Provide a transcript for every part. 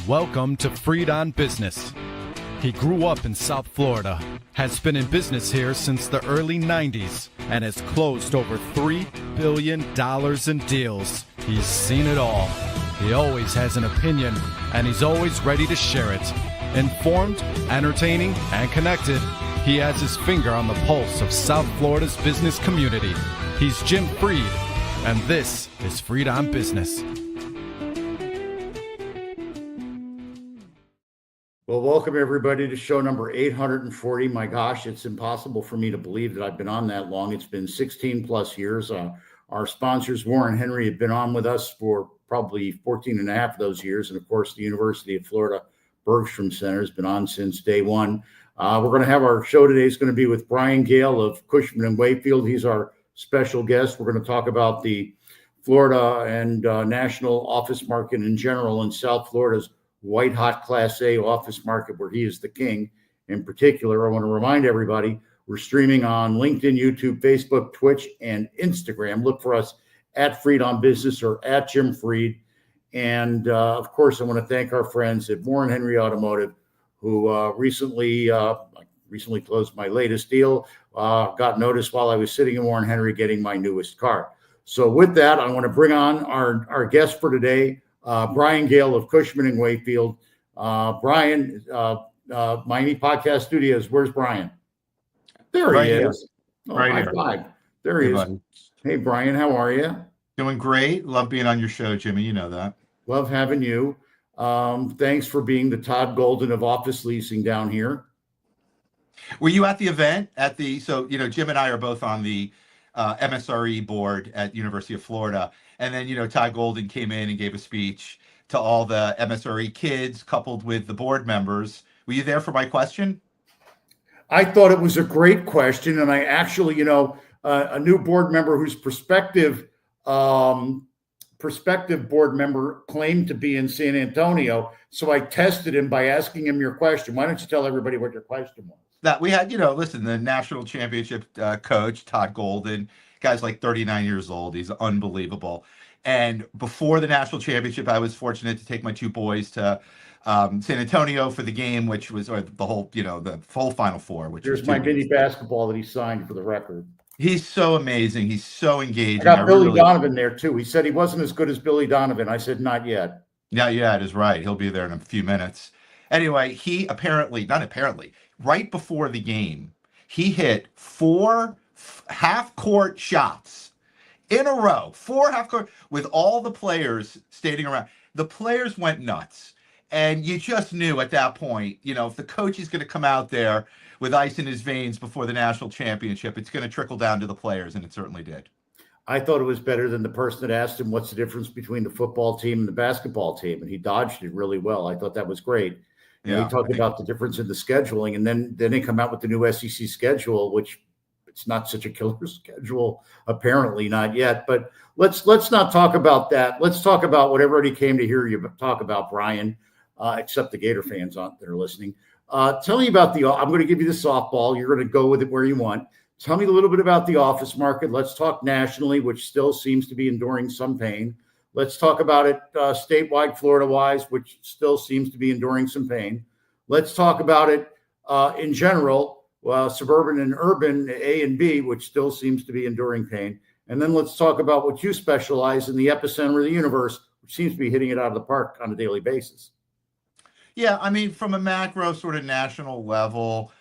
Welcome to Freed on Business. He grew up in South Florida, has been in business here since the early 90s, and has closed over $3 billion in deals. He's seen it all. He always has an opinion, and he's always ready to share it. Informed, entertaining, and connected, he has his finger on the pulse of South Florida's business community. He's Jim Freed, and this is Freed on Business. Well, welcome everybody to show number 840. My gosh, it's impossible for me to believe that I've been on that long. It's been 16 plus years. Our sponsors, Warren Henry, have been on with us for probably 14 and a half of those years. And of course, the University of Florida Bergstrom Center has been on since day one. We're going to have our show today is going to be with Brian Gale of Cushman Wakefield. He's our special guest. We're going to talk about the Florida and national office market in general, and South Florida's white hot Class A office market where he is the king. In particular, I want to remind everybody we're streaming on LinkedIn, YouTube, Facebook, Twitch, and Instagram. Look for us at Freed on Business or at Jim Freed. And of course, I want to thank our friends at Warren Henry Automotive, who recently closed my latest deal. Got notice while I was sitting in Warren Henry getting my newest car. So with that, I want to bring on our guest for today, Brian Gale of Cushman and Wakefield. Brian, Miami Podcast Studios. Where's Brian? There he is. Oh, right high here. five. There he is. Buddy. Hey, Brian, how are you? Doing great. Love being on your show, Jimmy. You know that. Love having you. Thanks for being the Todd Golden of office leasing down here. Were you at the event so Jim and I are both on the MSRE board at University of Florida. And then, Todd Golden came in and gave a speech to all the MSRE kids coupled with the board members. Were you there for my question? I thought it was a great question. And I actually, a new board member whose prospective board member claimed to be in San Antonio. So I tested him by asking him your question. Why don't you tell everybody what your question was? That we had, the national championship coach, Todd Golden, guy's like 39 years old. He's unbelievable. And before the national championship, I was fortunate to take my two boys to San Antonio for the game, which was the full Final Four. Which There's my mini basketball that he signed for the record. He's so amazing. He's so engaging. I got Billy Donovan there too. He said he wasn't as good as Billy Donovan. I said, not yet. Not yet is right. He'll be there in a few minutes. Anyway, right before the game, he hit 4 half-court shots in a row, 4 half-court, with all the players standing around. The players went nuts. And you just knew at that point, if the coach is going to come out there with ice in his veins before the national championship, it's going to trickle down to the players, and it certainly did. I thought it was better than the person that asked him what's the difference between the football team and the basketball team, and he dodged it really well. I thought that was great. Yeah, he talked about the difference in the scheduling, and then they come out with the new SEC schedule, which it's not such a killer schedule, apparently not yet. But let's not talk about that. Let's talk about what everybody came to hear you talk about, Brian, except the Gator fans that are listening. Tell me about I'm going to give you the softball. You're going to go with it where you want. Tell me a little bit about the office market. Let's talk nationally, which still seems to be enduring some pain. Let's talk about it statewide, Florida-wise, which still seems to be enduring some pain. Let's talk about it in general, suburban and urban, A and B, which still seems to be enduring pain. And then let's talk about what you specialize in, the epicenter of the universe, which seems to be hitting it out of the park on a daily basis. Yeah, I mean, from a macro sort of national level,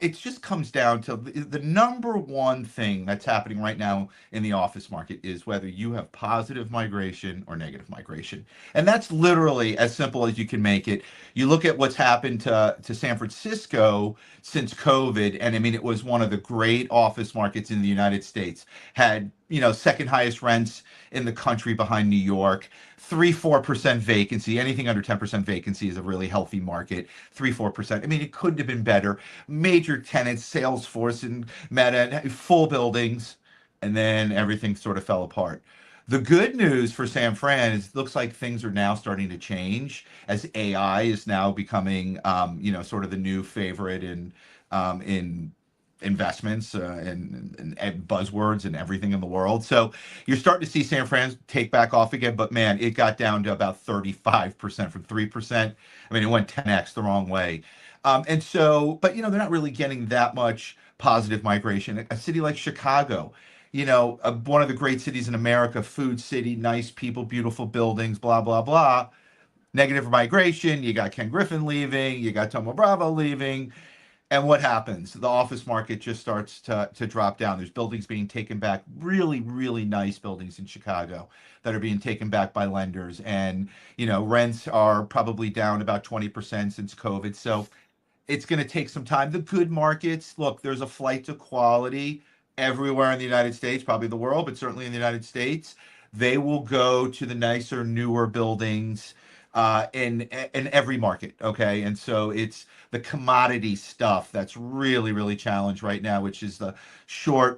it just comes down to the number one thing that's happening right now in the office market is whether you have positive migration or negative migration. And that's literally as simple as you can make it. You look at what's happened to San Francisco since COVID, and I mean, it was one of the great office markets in the United States, had, second highest rents in the country behind New York, 3-4% vacancy. Anything under 10% vacancy is a really healthy market. 3-4%. I mean, it couldn't have been better. Major tenants, Salesforce and Meta, full buildings, and then everything sort of fell apart. The good news for San Fran is it looks like things are now starting to change as AI is now becoming, sort of the new favorite in investments and buzzwords and everything in the world. So you're starting to see San Fran take back off again, but man, it got down to about 35% from 3%. I mean, it went 10x the wrong way. And so, but they're not really getting that much positive migration. A city like Chicago, one of the great cities in America, food city, nice people, beautiful buildings, blah, blah, blah. Negative migration. You got Ken Griffin leaving. You got Tomo Bravo leaving. And what happens? The office market just starts to drop down. There's buildings being taken back, really, really nice buildings in Chicago that are being taken back by lenders. And, rents are probably down about 20% since COVID. So it's going to take some time. The good markets, look, there's a flight to quality everywhere in the United States, probably the world, but certainly in the United States. They will go to the nicer, newer buildings in every market. Okay. And so it's the commodity stuff that's really, really challenged right now, which is the small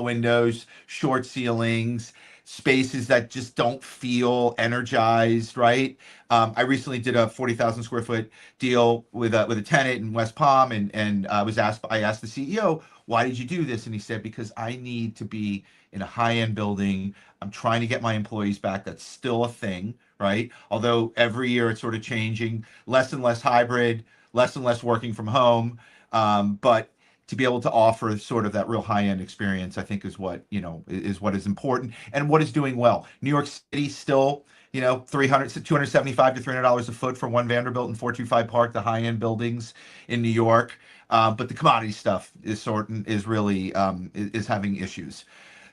windows, short ceilings, spaces that just don't feel energized, right? I recently did a 40,000 square foot deal with a tenant in West Palm, and I asked the CEO, why did you do this? And he said, because I need to be in a high-end building. I'm trying to get my employees back. That's still a thing, right? Although every year it's sort of changing, less and less hybrid, less and less working from home. But to be able to offer sort of that real high-end experience, I think is what is important and what is doing well. New York City still, $275 to $300 a foot for one Vanderbilt and 425 Park, the high-end buildings in New York. But the commodity stuff is really having issues.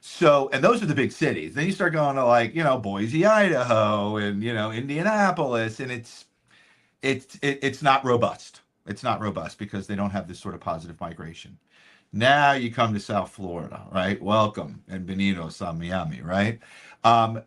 So, and those are the big cities. Then you start going to Boise, Idaho, and Indianapolis, and it's not robust. It's not robust because they don't have this sort of positive migration. Now you come to South Florida, right? Welcome, and bienvenidos a Miami, right?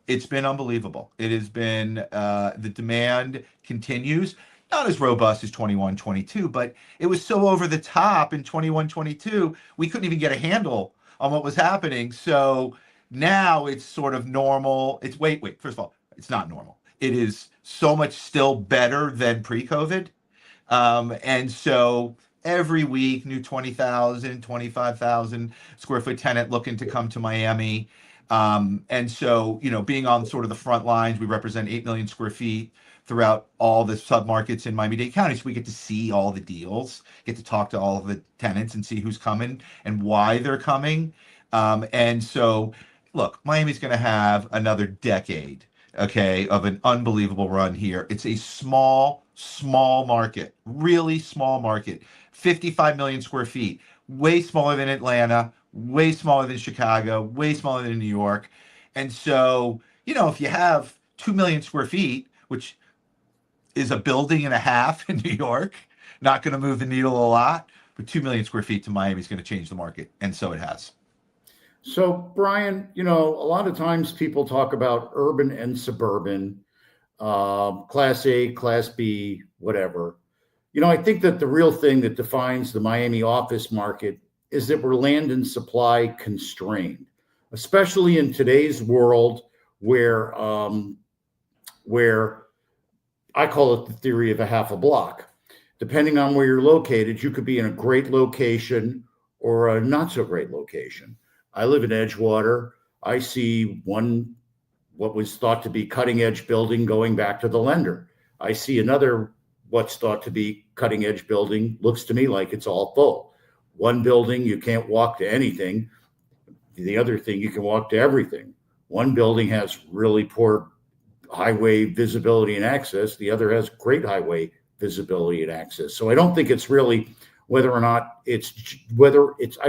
It's been unbelievable. It has been, the demand continues, not as robust as 21, 22, but it was so over the top in 21, 22, we couldn't even get a handle on what was happening. So now it's sort of normal. Wait, first of all, it's not normal. It is so much still better than pre-COVID. And so every week, new 20,000, 25,000 square foot tenant looking to come to Miami. And so, being on sort of the front lines, we represent 8 million square feet throughout all the submarkets in Miami-Dade County. So we get to see all the deals, get to talk to all of the tenants and see who's coming and why they're coming. And so, look, Miami's going to have another decade, okay, of an unbelievable run here. It's a small market, really small market, 55 million square feet, way smaller than Atlanta, way smaller than Chicago, way smaller than New York. And so, if you have 2 million square feet, which is a building and a half in New York, not going to move the needle a lot, but 2 million square feet to Miami is going to change the market. And so it has. So, Brian, a lot of times people talk about urban and suburban, Class A, Class B, whatever. I think that the real thing that defines the Miami office market is that we're land and supply constrained, especially in today's world where I call it the theory of a half a block. Depending on where you're located, you could be in a great location or a not so great location. I live in Edgewater. I see what was thought to be cutting edge building going back to the lender. I see another what's thought to be cutting edge building, looks to me like it's all full. One building, you can't walk to anything. The other thing, you can walk to everything. One building has really poor highway visibility and access. The other has great highway visibility and access. So I don't think it's really I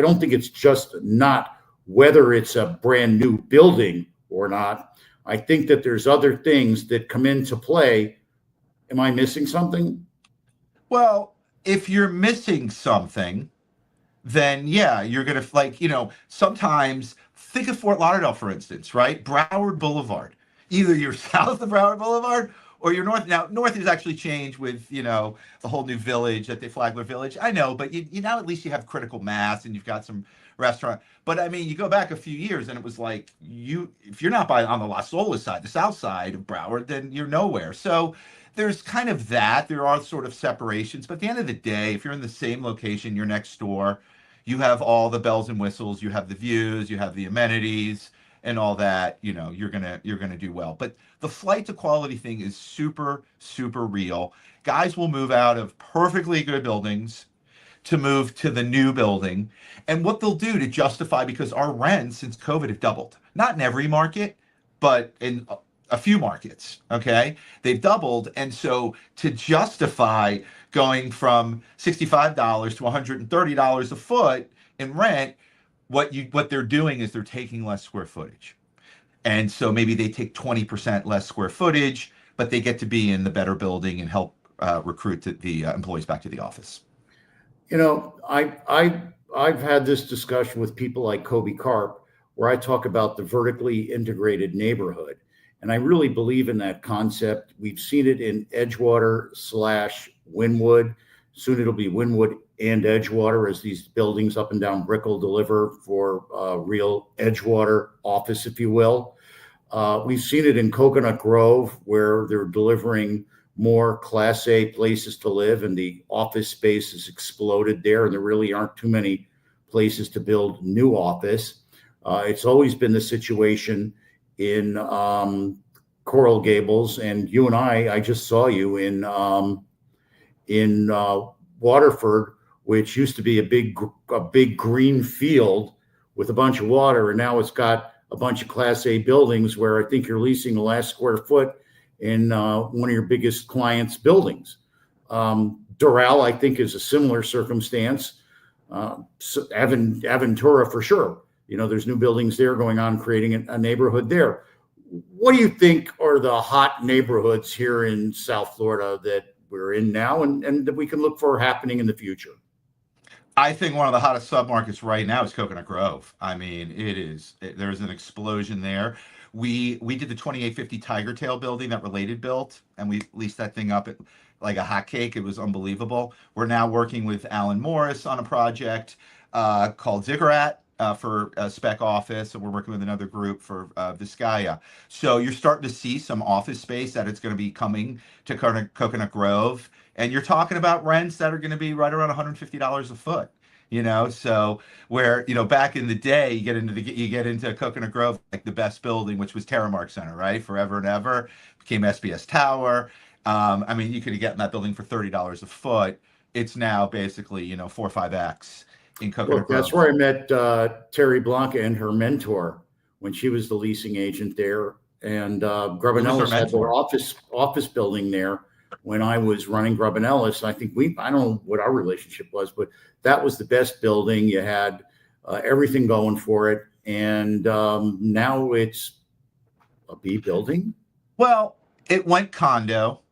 don't think it's just not whether it's a brand new building or not. I think that there's other things that come into play. Am I missing something? Well, if you're missing something, then yeah, you're going to sometimes think of Fort Lauderdale, for instance, right? Broward Boulevard. Either you're south of Broward Boulevard or you're north. Now, north has actually changed with, the whole new village at the Flagler Village. I know, but now at least you have critical mass and you've got some restaurant. But I mean, you go back a few years and it was like if you're not on the Las Olas side, the south side of Broward, then you're nowhere. So there's kind of that. There are sort of separations. But at the end of the day, if you're in the same location, you're next door, you have all the bells and whistles, you have the views, you have the amenities and all that, you're gonna do well. But the flight to quality thing is super, super real. Guys will move out of perfectly good buildings to move to the new building. And what they'll do to justify, because our rents since COVID have doubled, not in every market, but in a few markets, okay? They've doubled. And so to justify going from $65 to $130 a foot in rent, what they're doing is they're taking less square footage. And so maybe they take 20% less square footage, but they get to be in the better building and help recruit the employees back to the office. I've had this discussion with people like Kobe Karp, where I talk about the vertically integrated neighborhood. And I really believe in that concept. We've seen it in Edgewater/Wynwood. Soon it'll be Wynwood and Edgewater, as these buildings up and down Brickell deliver for real Edgewater office, if you will. We've seen it in Coconut Grove, where they're delivering more Class A places to live, and the office space has exploded there, and there really aren't too many places to build new office. It's always been the situation in Coral Gables, and you and I just saw you in Waterford, which used to be a big green field with a bunch of water, and now it's got a bunch of Class A buildings where I think you're leasing the last square foot in one of your biggest clients' buildings. Doral, I think, is a similar circumstance. Aventura, for sure. There's new buildings there going on, creating a neighborhood there. What do you think are the hot neighborhoods here in South Florida that we're in now and that we can look for happening in the future? I think one of the hottest submarkets right now is Coconut Grove. I mean, there's an explosion there. We did the 2850 Tiger Tail building that Related built, and we leased that thing up like a hotcake. It was unbelievable. We're now working with Alan Morris on a project called Ziggurat for a spec office, and we're working with another group for Vizcaya. So you're starting to see some office space that it's going to be coming to Coconut Grove, and you're talking about rents that are going to be right around $150 a foot. So where back in the day, you get into Coconut Grove, like the best building, which was Terramark Center, right, forever and ever, became SBS Tower. I mean, you could get in that building for $30 a foot. It's now basically 4 or 5x in Coconut Grove. That's where I met Terry Blanca and her mentor when she was the leasing agent there, and Grubb & Ellis had their office building there when I was running Grubb & Ellis. I think I don't know what our relationship was, but that was the best building. You had everything going for it. And now it's a B building. Well, it went condo,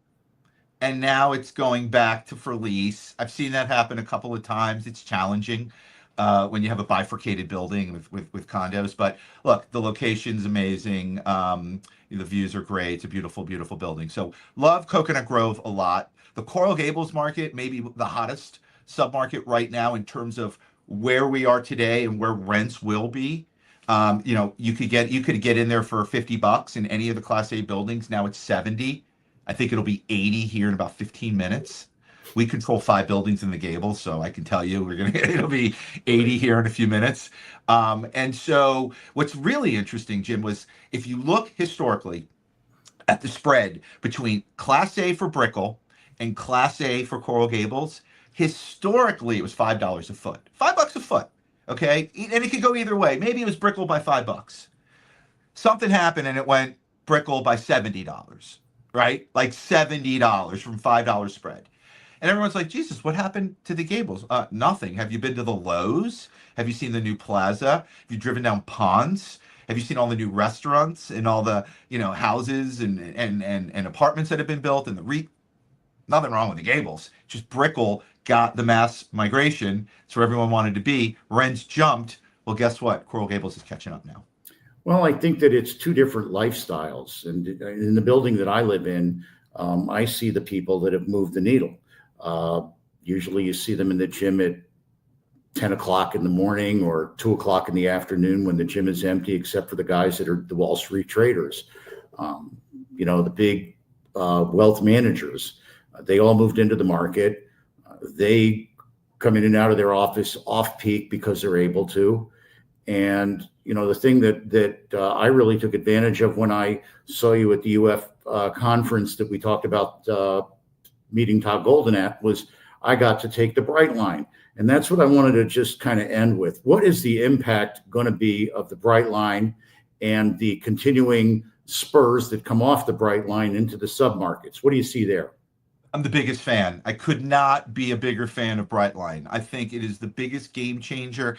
and now it's going back to for lease. I've seen that happen a couple of times. It's challenging when you have a bifurcated building with condos. But look, the location's amazing. The views are great. It's a beautiful, beautiful building. So love Coconut Grove a lot. The Coral Gables market, maybe the hottest submarket right now in terms of where we are today and where rents will be. You could get in there for $50 in any of the Class A buildings. Now it's 70. I think it'll be 80 here in about 15 minutes. We control 5 buildings in the Gables, so I can tell you it'll be 80 here in a few minutes. And so what's really interesting, Jim, was if you look historically at the spread between Class A for Brickell and Class A for Coral Gables, historically it was $5 a foot. $5 a foot, okay? And it could go either way. Maybe it was Brickell by $5. Something happened and it went Brickell by $70, right? Like $70 from $5 spread. And everyone's like, Jesus, what happened to the Gables? Nothing. Have you been to the Lowe's? Have you seen the new plaza? Have you driven down Ponds? Have you seen all the new restaurants and all the houses and apartments that have been built and the nothing wrong with the Gables. Just Brickell got the mass migration. It's where everyone wanted to be. Rents jumped. Well, guess what? Coral Gables is catching up now. Well, I think that it's two different lifestyles. And in the building that I live in, I see the people that have moved the needle. Usually you see them in the gym at 10 o'clock in the morning or 2 o'clock in the afternoon when the gym is empty, except for the guys that are the Wall Street traders. The big wealth managers, they all moved into the market. They come in and out of their office off peak because they're able to. And, the thing that I really took advantage of when I saw you at the UF conference that we talked about meeting Todd Golden at was I got to take the Bright Line. And that's what I wanted to just kind of end with. What is the impact going to be of the Bright Line and the continuing spurs that come off the Bright Line into the submarkets? What do you see there? I'm the biggest fan. I could not be a bigger fan of Brightline. I think it is the biggest game changer.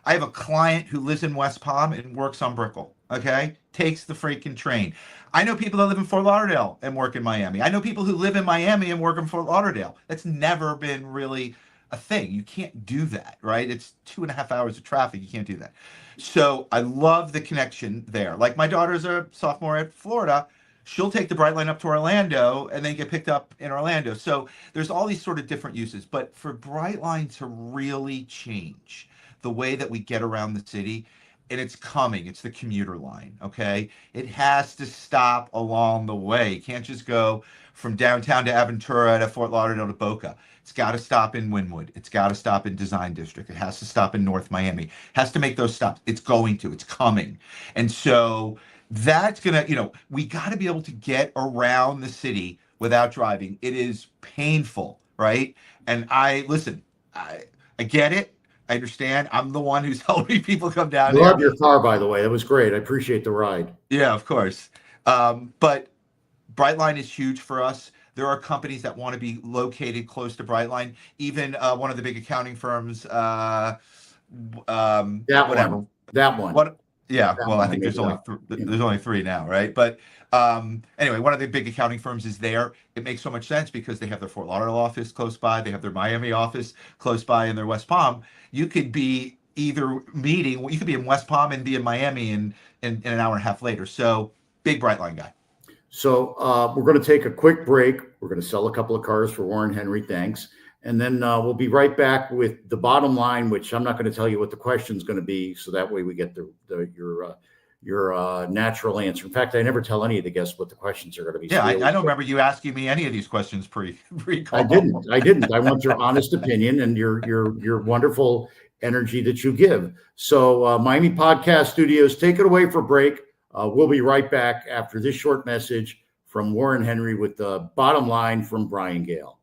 I have a client who lives in West Palm and works on Brickell, okay? Takes the freaking train. I know people that live in Fort Lauderdale and work in Miami. I know people who live in Miami and work in Fort Lauderdale. That's never been really a thing. You can't do that, right? It's 2.5 hours of traffic. You can't do that. So I love the connection there. Like my daughter's a sophomore at Florida. She'll take the Brightline up to Orlando and then get picked up in Orlando. So there's all these sort of different uses. But for Brightline to really change the way that we get around the city, and it's coming, it's the commuter line, okay? It has to stop along the way. You can't just go from downtown to Aventura to Fort Lauderdale to Boca. It's got to stop in Wynwood. It's got to stop in Design District. It has to stop in North Miami. It has to make those stops. It's going to. It's coming. And so that's going to, we got to be able to get around the city without driving. It is painful, right? And I get it. I understand. I'm the one who's helping people come down there. I love your car, by the way. That was great. I appreciate the ride. Yeah, of course. But Brightline is huge for us. There are companies that want to be located close to Brightline. Even one of the big accounting firms, That one. Yeah, That well, one I think there's only three now, right? But anyway, one of the big accounting firms is there. It makes so much sense because they have their Fort Lauderdale office close by, they have their Miami office close by, and their West Palm. You could be you could be in West Palm and be in Miami in an hour and a half later. So big Brightline guy. So we're going to take a quick break. We're going to sell a couple of cars for Warren Henry. Thanks. And then we'll be right back with the bottom line, which I'm not going to tell you what the question is going to be. So that way we get your natural answer. In fact, I never tell any of the guests what the questions are going to be. Yeah, I don't remember you asking me any of these questions pre-call. I didn't. I want your honest opinion and your wonderful energy that you give. So Miami Podcast Studios, take it away for break. We'll be right back after this short message from Warren Henry with the bottom line from Brian Gale.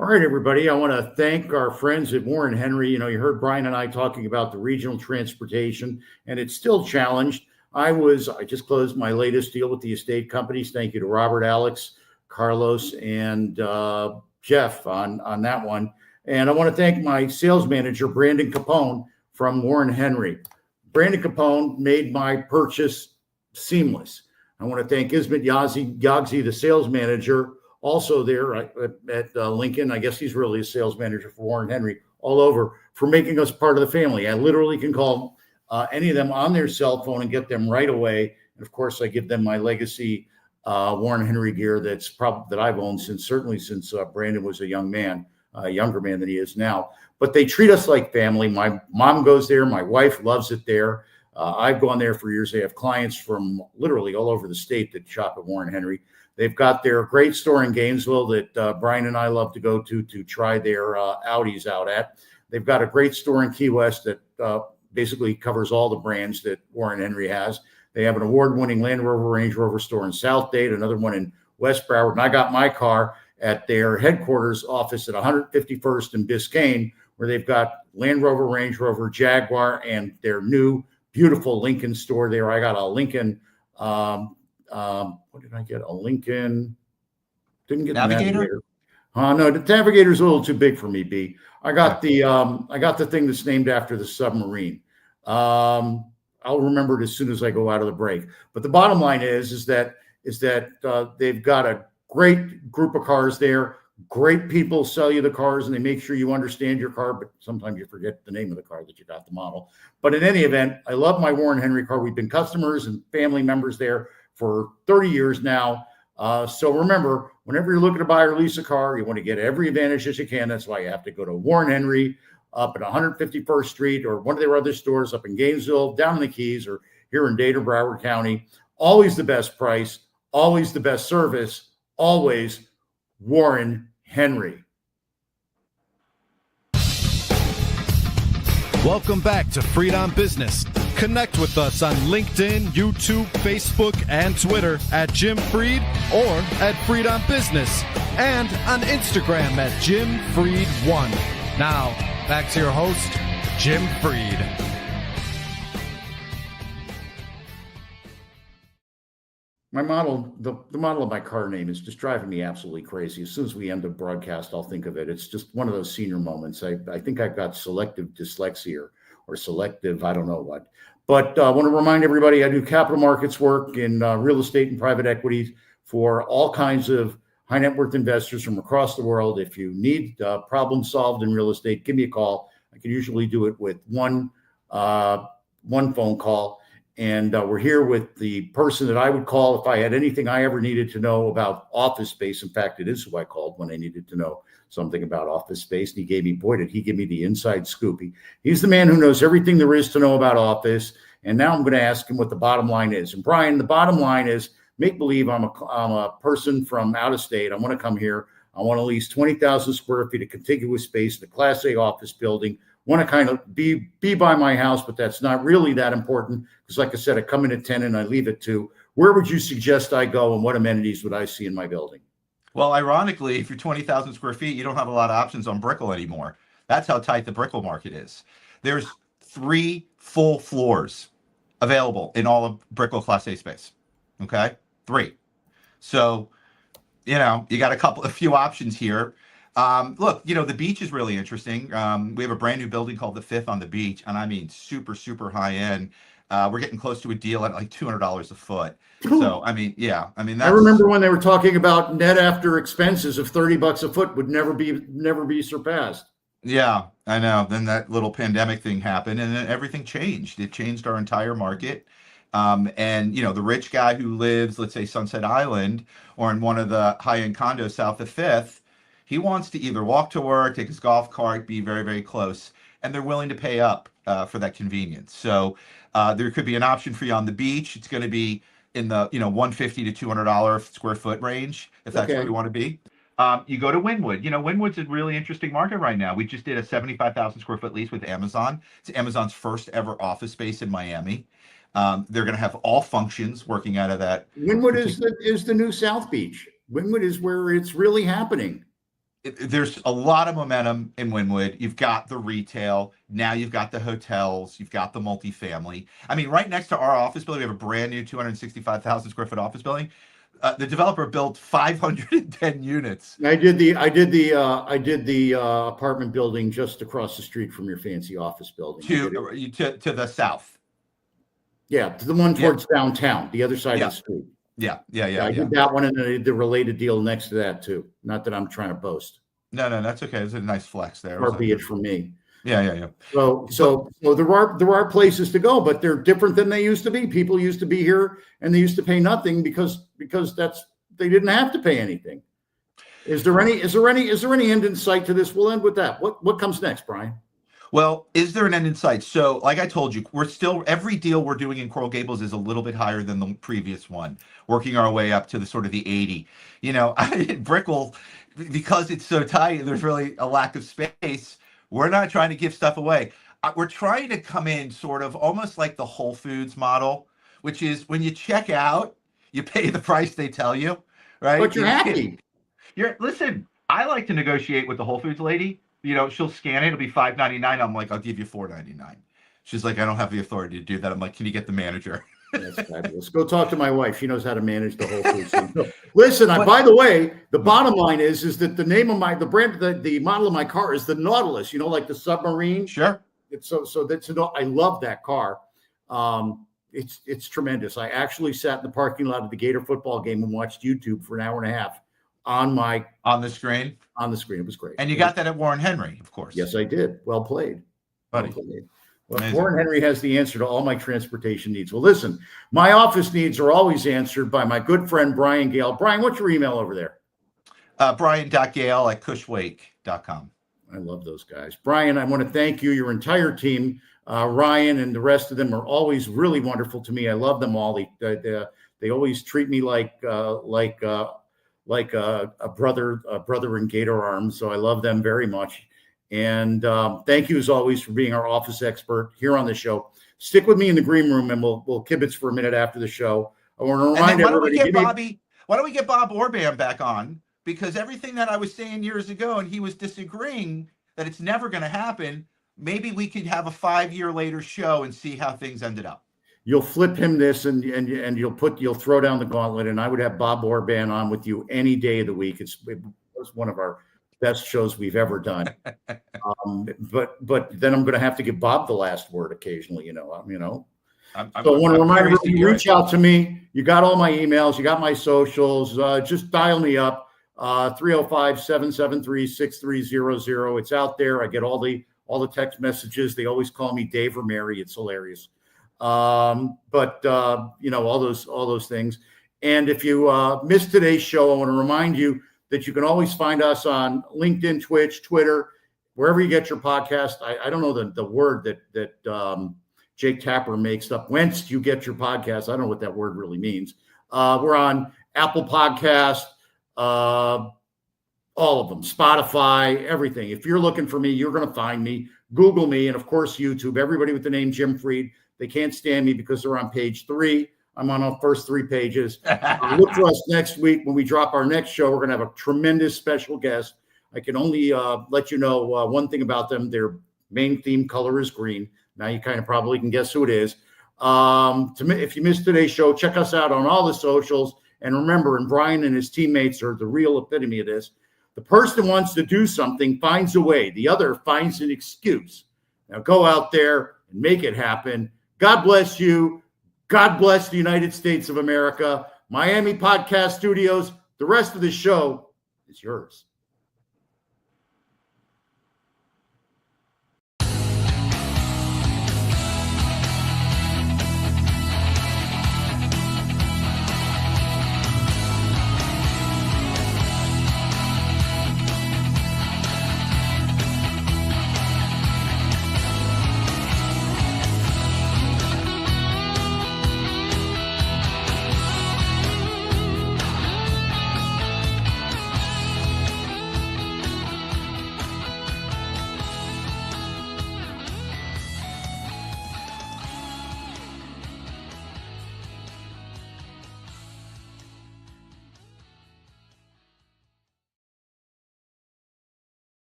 All right, everybody. I want to thank our friends at Warren Henry. You heard Brian and I talking about the regional transportation, and it's still challenged. I just closed my latest deal with the estate companies. Thank you to Robert, Alex, Carlos, and Jeff on that one. And I want to thank my sales manager, Brandon Capone from Warren Henry. Brandon Capone made my purchase seamless. I want to thank Ismet Yagzi, the sales manager, also there at Lincoln. I guess he's really a sales manager for Warren Henry all over, for making us part of the family. I literally can call any of them on their cell phone and get them right away. And of course, I give them my legacy Warren Henry gear that I've owned since Brandon was a younger man than he is now. But they treat us like family. My mom goes there. My wife loves it there. I've gone there for years. They have clients from literally all over the state that shop at Warren Henry. They've got their great store in Gainesville that Brian and I love to go to try their Audis out at. They've got a great store in Key West that basically covers all the brands that Warren Henry has. They have an award-winning Land Rover, Range Rover store in South Dade, another one in West Broward. And I got my car at their headquarters office at 151st and Biscayne, where they've got Land Rover, Range Rover, Jaguar, and their new beautiful Lincoln store there. I got a Lincoln. What did I get? A Lincoln. Didn't get Navigator. Navigator. No, the Navigator's a little too big for me, B. I got the thing that's named after the submarine. I'll remember it as soon as I go out of the break. But the bottom line is that they've got a great group of cars there. Great people sell you the cars, and they make sure you understand your car, but sometimes you forget the name of the car that you got, the model. But in any event, I love my Warren Henry car. We've been customers and family members there for 30 years now. So remember, whenever you're looking to buy or lease a car, you want to get every advantage that you can. That's why you have to go to Warren Henry up at 151st Street or one of their other stores up in Gainesville, down in the Keys, or here in Dade or Broward County. Always the best price, always the best service, always Warren Henry. Welcome back to Freed on Business. Connect with us on LinkedIn, YouTube, Facebook, and Twitter at Jim Freed or at Freed on Business, and on Instagram at Jim Freed1. Now, back to your host, Jim Freed. My model, the model of my car name is just driving me absolutely crazy. As soon as we end the broadcast, I'll think of it. It's just one of those senior moments. I think I've got selective dyslexia or selective, I don't know what. But I want to remind everybody, I do capital markets work in real estate and private equity for all kinds of high net worth investors from across the world. If you need problem solved in real estate, give me a call. I can usually do it with one phone call. And we're here with the person that I would call if I had anything I ever needed to know about office space. In fact, it is who I called when I needed to know something about office space. And he gave me, boy, did he give me the inside scoop. He's the man who knows everything there is to know about office. And now I'm going to ask him what the bottom line is. And Brian, the bottom line is, make believe I'm a person from out of state. I want to come here. I want to lease 20,000 square feet of contiguous space, the Class A office building. Want to kind of be by my house, but that's not really that important because, like I said, I come in at 10 and I leave at 2. Where would you suggest I go, and what amenities would I see in my building? Well, ironically, if you're 20,000 square feet, you don't have a lot of options on Brickell anymore. That's how tight the Brickell market is. There's 3 full floors available in all of Brickell Class A space. Okay, 3. So, you got a few options here. Look, the beach is really interesting. We have a brand new building called the Fifth on the beach, and I mean super, super high end. We're getting close to a deal at like $200 a foot. So, I remember when they were talking about net after expenses of $30 a foot would never be surpassed. Yeah, I know. Then that little pandemic thing happened, and then everything changed. It changed our entire market. And the rich guy who lives, let's say, Sunset Island or in one of the high-end condos south of Fifth, he wants to either walk to work, take his golf cart, be very, very close, and they're willing to pay up for that convenience. So there could be an option for you on the beach. It's going to be in the $150 to $200 square foot range if that's where you want to be. You go to Wynwood. Wynwood's a really interesting market right now. We just did a 75,000 square foot lease with Amazon. It's Amazon's first ever office space in Miami. They're going to have all functions working out of that. Wynwood is the new South Beach. Wynwood is where it's really happening. There's a lot of momentum in Wynwood. You've got the retail. Now you've got the hotels. You've got the multifamily. I mean, right next to our office building, we have a brand new 265,000 square foot office building. The developer built 510 units. I did the apartment building just across the street from your fancy office building. To the south. Yeah, to the one towards downtown, the other side of the street. Yeah. I did that one, and then I did the related deal next to that too. Not that I'm trying to boast. No, that's okay. It's a nice flex there. Far be it from me. Yeah. So there are places to go, but they're different than they used to be. People used to be here, and they used to pay nothing because they didn't have to pay anything. Is there any end in sight to this? We'll end with that. What comes next, Brian? Well, is there an end in sight? So, like I told you, every deal we're doing in Coral Gables is a little bit higher than the previous one, working our way up to the sort of the 80. In Brickell, because it's so tight, there's really a lack of space. We're not trying to give stuff away. We're trying to come in sort of almost like the Whole Foods model, which is when you check out, you pay the price they tell you, right? But you're happy. Listen, I like to negotiate with the Whole Foods lady. She'll scan it. It'll be $5.99. I'm like, I'll give you $4.99. She's like, I don't have the authority to do that. I'm like, can you get the manager? That's fabulous. Go talk to my wife. She knows how to manage the whole food scene. Listen, by the way, the bottom line is that the name of the brand, the model of my car is the Nautilus, like the submarine. Sure. It's I love that car. It's tremendous. I actually sat in the parking lot of the Gator football game and watched YouTube for an hour and a half on the screen. On the screen. It was great. And you got that at Warren Henry, of course. Yes, I did. Well played. Buddy. Well played. Well, Warren Henry has the answer to all my transportation needs. Well, listen, my office needs are always answered by my good friend, Brian Gale. Brian, what's your email over there? Brian.Gale@cushwake.com. I love those guys. Brian, I want to thank you, your entire team. Ryan and the rest of them are always really wonderful to me. I love them all. They always treat me like a brother in Gator arms. So I love them very much. And thank you as always for being our office expert here on the show. Stick with me in the green room, and we'll kibitz for a minute after the show. I want to remind everybody. Why don't we get Bob Orban back on? Because everything that I was saying years ago, and he was disagreeing that it's never going to happen. Maybe we could have a 5-year later show and see how things ended up. You'll flip him this, and you'll throw down the gauntlet. And I would have Bob Orban on with you any day of the week. It was one of our best shows we've ever done. But then I'm going to have to give Bob the last word occasionally. So I want to remind everybody, you reach out to me. You got all my emails. You got my socials. Just dial me up. 305-773-6300. It's out there. I get all the text messages. They always call me Dave or Mary. It's hilarious. All those things. And if you missed today's show, I want to remind you that you can always find us on LinkedIn, Twitch, Twitter, wherever you get your podcast. I don't know the word that Jake Tapper makes up. Whence you get your podcast? I don't know what that word really means. We're on Apple Podcast, all of them, Spotify, everything. If you're looking for me, you're going to find me. Google me, and of course YouTube. Everybody with the name Jim Fried, they can't stand me because they're on page 3. I'm on our first 3 pages. Look for us next week when we drop our next show. We're going to have a tremendous special guest. I can only let you know one thing about them. Their main theme color is green. Now you kind of probably can guess who it is. If you missed today's show, check us out on all the socials. And remember, and Brian and his teammates are the real epitome of this. The person who wants to do something finds a way. The other finds an excuse. Now go out there and make it happen. God bless you. God bless the United States of America. Miami Podcast Studios. The rest of the show is yours.